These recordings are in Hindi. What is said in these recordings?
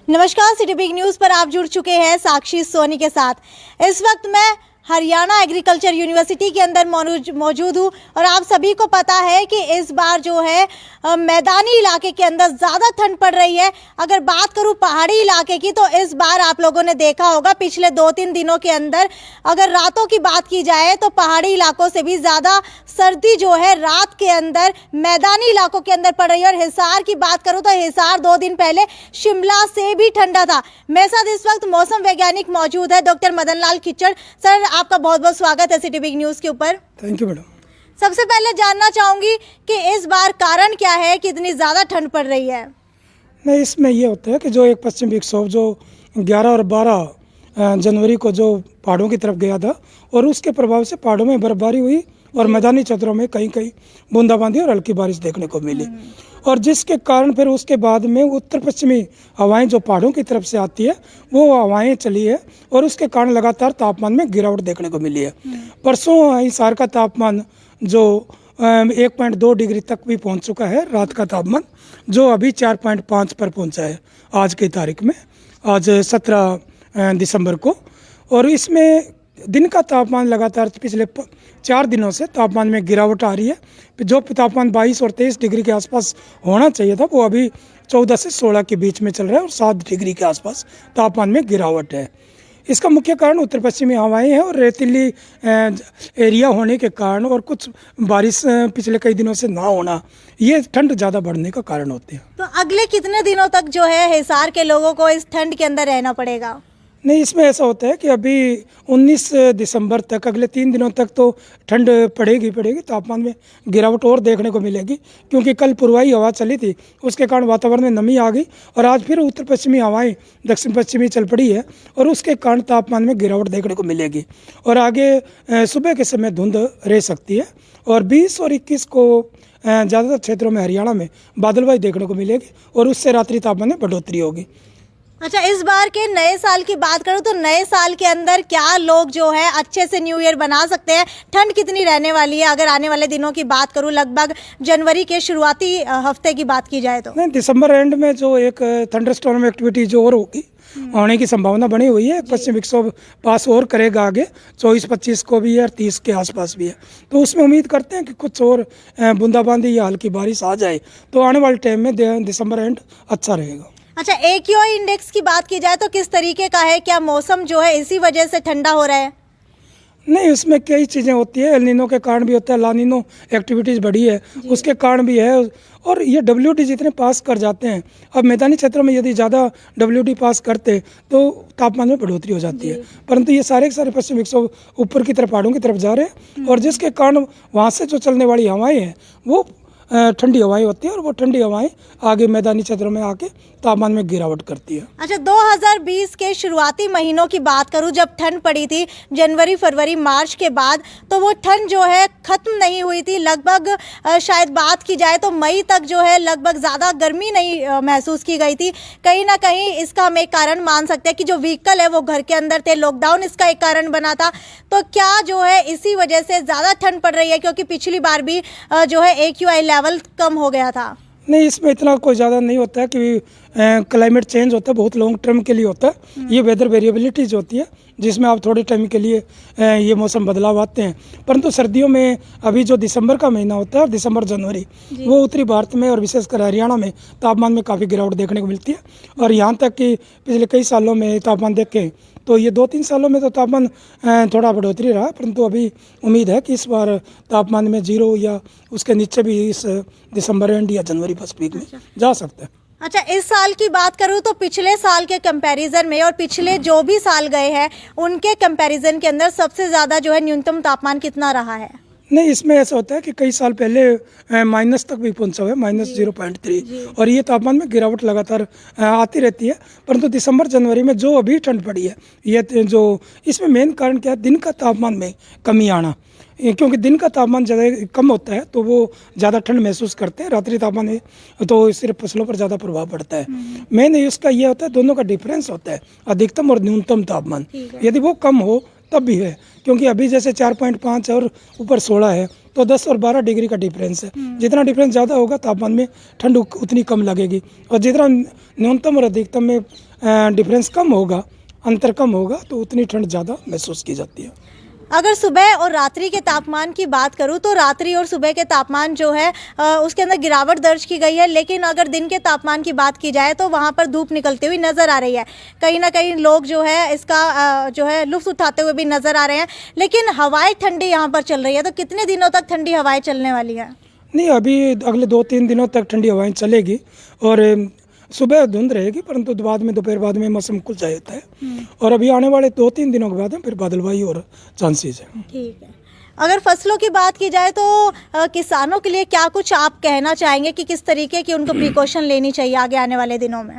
नमस्कार, सिटी बिग न्यूज़ पर आप जुड़ चुके हैं साक्षी सोनी के साथ। इस वक्त मैं हरियाणा एग्रीकल्चर यूनिवर्सिटी के अंदर मौजूद हूँ और आप सभी को पता है कि इस बार जो है मैदानी इलाके के अंदर ज़्यादा ठंड पड़ रही है। अगर बात करूँ पहाड़ी इलाके की तो इस बार आप लोगों ने देखा होगा पिछले 2-3 दिनों के अंदर अगर रातों की बात की जाए तो पहाड़ी इलाकों से भी ज़्यादा सर्दी जो है रात के अंदर मैदानी इलाकों के अंदर पड़ रही है। और हिसार की बात करूँ तो हिसार 2 दिन पहले शिमला से भी ठंडा था। मेरे साथ इस वक्त मौसम वैज्ञानिक मौजूद है डॉक्टर मदन लाल खिच्चर। सर, आपका बहुत बहुत स्वागत है सिटी बिग न्यूज़ के ऊपर। Thank you madam. सबसे पहले जानना चाहूँगी कि इस बार कारण क्या है कि इतनी ज़्यादा ठंड पड़ रही है? नहीं, इसमें ये होता है कि जो एक पश्चिमी विक्षोभ जो 11 और 12 जनवरी को जो पहाड़ों की तरफ गया था और उसके प्रभाव से पहाड़ों में बर्फबारी हुई और मैदानी क्षेत्रों में कहीं कहीं बूंदाबांदी और हल्की बारिश देखने को मिली। और जिसके कारण फिर उसके बाद में उत्तर पश्चिमी हवाएं जो पहाड़ों की तरफ से आती है वो हवाएं चली है और उसके कारण लगातार तापमान में गिरावट देखने को मिली है। परसों हिसार का तापमान जो 1.2 डिग्री तक भी पहुंच चुका है रात का तापमान, जो अभी 4.5 पर पहुंचा है आज की तारीख में, आज 17 दिसंबर को। और इसमें दिन का तापमान लगातार पिछले 4 दिनों से तापमान में गिरावट आ रही है। जो तापमान 22 और 23 डिग्री के आसपास होना चाहिए था वो अभी 14 से 16 के बीच में चल रहा है और 7 डिग्री के आसपास तापमान में गिरावट है। इसका मुख्य कारण उत्तर पश्चिमी हवाएं हैं और रेतीली एरिया होने के कारण और कुछ बारिश पिछले कई दिनों से ना होना, ये ठंड ज़्यादा बढ़ने का कारण होते हैं। तो अगले कितने दिनों तक जो है हिसार के लोगों को इस ठंड के अंदर रहना पड़ेगा? नहीं, इसमें ऐसा होता है कि अभी 19 दिसंबर तक अगले 3 दिनों तक तो ठंड पड़ेगी। तापमान में गिरावट और देखने को मिलेगी क्योंकि कल पूर्वाई हवा चली थी, उसके कारण वातावरण में नमी आ गई और आज फिर उत्तर पश्चिमी हवाएं दक्षिण पश्चिमी चल पड़ी है और उसके कारण तापमान में गिरावट देखने को मिलेगी। और आगे सुबह के समय धुंध रह सकती है और 20 और 21 को ज़्यादातर क्षेत्रों में हरियाणा में बादलबाई देखने को मिलेगी और उससे रात्रि तापमान में बढ़ोतरी होगी। अच्छा, इस बार के नए साल की बात करूँ तो नए साल के अंदर क्या लोग जो है अच्छे से न्यू ईयर बना सकते हैं? ठंड कितनी रहने वाली है अगर आने वाले दिनों की बात करूँ, लगभग जनवरी के शुरुआती हफ्ते की बात की जाए तो? नहीं, दिसंबर एंड में जो एक थंडरस्टॉर्म एक्टिविटी जो और होगी होने की संभावना बनी हुई है। पश्चिम विक्षोभ पास और करेगा आगे 24-25 को भी है और 30 के आसपास भी है, तो उसमें उम्मीद करते हैं कि कुछ और बूंदाबांदी या हल्की बारिश आ जाए तो आने वाले टाइम में दिसंबर एंड अच्छा रहेगा। अच्छा, AQI इंडेक्स की बात की जाए तो किस तरीके का है? क्या मौसम जो है इसी वजह से ठंडा हो रहा है? नहीं, उसमें कई चीज़ें होती है। एल नीनो के कारण भी होता है, ला नीनो एक्टिविटीज़ बढ़ी है उसके कारण भी है और ये WD जितने पास कर जाते हैं, अब मैदानी क्षेत्रों में यदि ज़्यादा WD पास करते तो तापमान में बढ़ोतरी हो जाती है, परंतु ये सारे के सारे पश्चिम विक्षोभ ऊपर की तरफ पहाड़ों की तरफ जा रहे हैं और जिसके कारण वहाँ से जो चलने वाली हवाएं हैं वो ठंडी हवाएं होती है और वो ठंडी हवाएं आगे मैदानी क्षेत्रों में आके तापमान में गिरावट करती है। अच्छा, 2020 के शुरुआती महीनों की बात करूं, जब ठंड पड़ी थी जनवरी, फरवरी, मार्च के बाद, तो वो ठंड जो है ख़त्म नहीं हुई थी। लगभग शायद बात की जाए तो मई तक जो है लगभग ज़्यादा गर्मी नहीं महसूस की गई थी। कहीं ना कहीं इसका हम एक कारण मान सकते हैं कि जो व्हीकल है वो घर के अंदर थे, लॉकडाउन इसका एक कारण बना था। तो क्या जो है इसी वजह से ज़्यादा ठंड पड़ रही है? क्योंकि पिछली बार भी जो है AQI लेवल कम हो गया था। नहीं, इसमें इतना कोई ज़्यादा नहीं होता है कि क्लाइमेट चेंज होता है, बहुत लॉन्ग टर्म के लिए होता है। ये वेदर वेरिएबिलिटीज होती है जिसमें आप थोड़े टाइम के लिए ये मौसम बदलाव आते हैं, परंतु सर्दियों में अभी जो दिसंबर का महीना होता है, दिसंबर जनवरी, वो उत्तरी भारत में और विशेषकर हरियाणा में तापमान में काफ़ी गिरावट देखने को मिलती है। और यहाँ तक कि पिछले कई सालों में तापमान देखें तो ये 2-3 सालों में तो तापमान थोड़ा बढ़ोतरी रहा, परंतु अभी उम्मीद है कि इस बार तापमान में 0 या उसके नीचे भी इस दिसंबर एंड या जनवरी फर्स्ट वीक में जा सकते हैं। अच्छा, इस साल की बात करूं तो पिछले साल के कंपैरिजन में और पिछले जो भी साल गए हैं उनके कंपैरिजन के अंदर सबसे ज़्यादा जो है न्यूनतम तापमान कितना रहा है? नहीं, इसमें ऐसा होता है कि कई साल पहले माइनस तक भी पहुंचा हुआ है, -0.3, और ये तापमान में गिरावट लगातार आती रहती है। परंतु दिसंबर जनवरी में जो अभी ठंड पड़ी है, ये जो इसमें मेन कारण क्या है, दिन का तापमान में कमी आना, क्योंकि दिन का तापमान ज़्यादा कम होता है तो वो ज़्यादा ठंड महसूस करते हैं। रात्रि तापमान में तो सिर्फ फसलों पर ज़्यादा प्रभाव पड़ता है। मेन इसका ये होता है, दोनों का डिफरेंस होता है, अधिकतम और न्यूनतम तापमान। यदि वो कम हो तब भी है, क्योंकि अभी जैसे 4.5 और ऊपर 16 है तो 10 और 12 डिग्री का डिफरेंस है। जितना डिफरेंस ज़्यादा होगा तापमान में ठंड उतनी कम लगेगी, और जितना न्यूनतम और अधिकतम में डिफरेंस कम होगा, अंतर कम होगा, तो उतनी ठंड ज़्यादा महसूस की जाती है। अगर सुबह और रात्रि के तापमान की बात करूं तो रात्रि और सुबह के तापमान जो है उसके अंदर गिरावट दर्ज की गई है, लेकिन अगर दिन के तापमान की बात की जाए तो वहां पर धूप निकलती हुई नज़र आ रही है। कहीं ना कहीं लोग जो है इसका जो है लुत्फ उठाते हुए भी नज़र आ रहे हैं, लेकिन हवाएं ठंडी यहाँ पर चल रही है। तो कितने दिनों तक ठंडी हवाएं चलने वाली हैं? नहीं, अभी अगले 2-3 दिनों तक ठंडी हवाएं चलेगी, और सुबह धुंध रहेगी, परंतु बाद में दोपहर बाद में मौसम खुल जाता है, और अभी आने वाले 2-3 दिनों के बाद में फिर बादलवाई और चांसेस है। ठीक है। अगर फसलों की बात की जाए तो किसानों के लिए क्या कुछ आप कहना चाहेंगे कि किस तरीके की उनको प्रिकॉशन लेनी चाहिए आगे आने वाले दिनों में?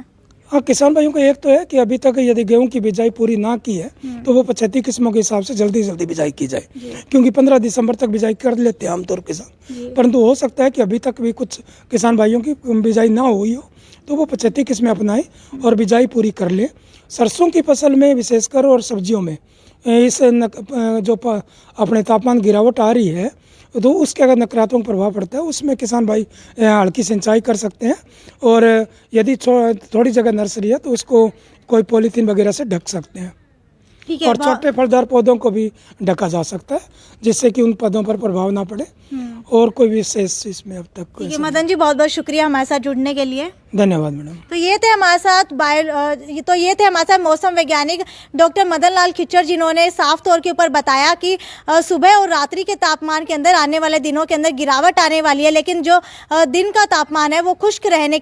हाँ, किसान भाइयों को एक तो है कि अभी तक यदि गेहूं की बिजाई पूरी ना की है तो वो 35 किस्मों के हिसाब से जल्दी जल्दी बिजाई की जाए, क्योंकि 15 दिसंबर तक बिजाई कर लेते हैं आमतौर के किसान। परंतु हो सकता है कि अभी तक भी कुछ किसान भाइयों की बिजाई ना हुई हो, तो वो 35 किस्में अपनाएं और बिजाई पूरी कर लें। सरसों की फसल में विशेषकर और सब्जियों में इस जो अपने तापमान गिरावट आ रही है, तो उसके अगर नकारात्मक प्रभाव पड़ता है, उसमें किसान भाई हल्की सिंचाई कर सकते हैं, और यदि थोड़ी जगह नर्सरी है तो उसको कोई पॉलीथीन वगैरह से ढक सकते हैं। ठीक है। और छोटे फलदार पौधों को भी ढका जा सकता है, जिससे कि उन पौधों पर प्रभाव ना पड़े, और कोई विशेष इसमें अब तक। ठीक है मदन जी, बहुत बहुत शुक्रिया हमारे साथ जुड़ने के लिए। धन्यवाद मैडम। तो ये थे हमारे साथ मौसम वैज्ञानिक डॉक्टर मदन लाल खिच्चर, जिन्होंने साफ तौर के ऊपर बताया कि सुबह और रात्रि के तापमान के अंदर आने वाले दिनों के अंदर गिरावट आने वाली है, लेकिन जो दिन का तापमान है वो खुश्क रहने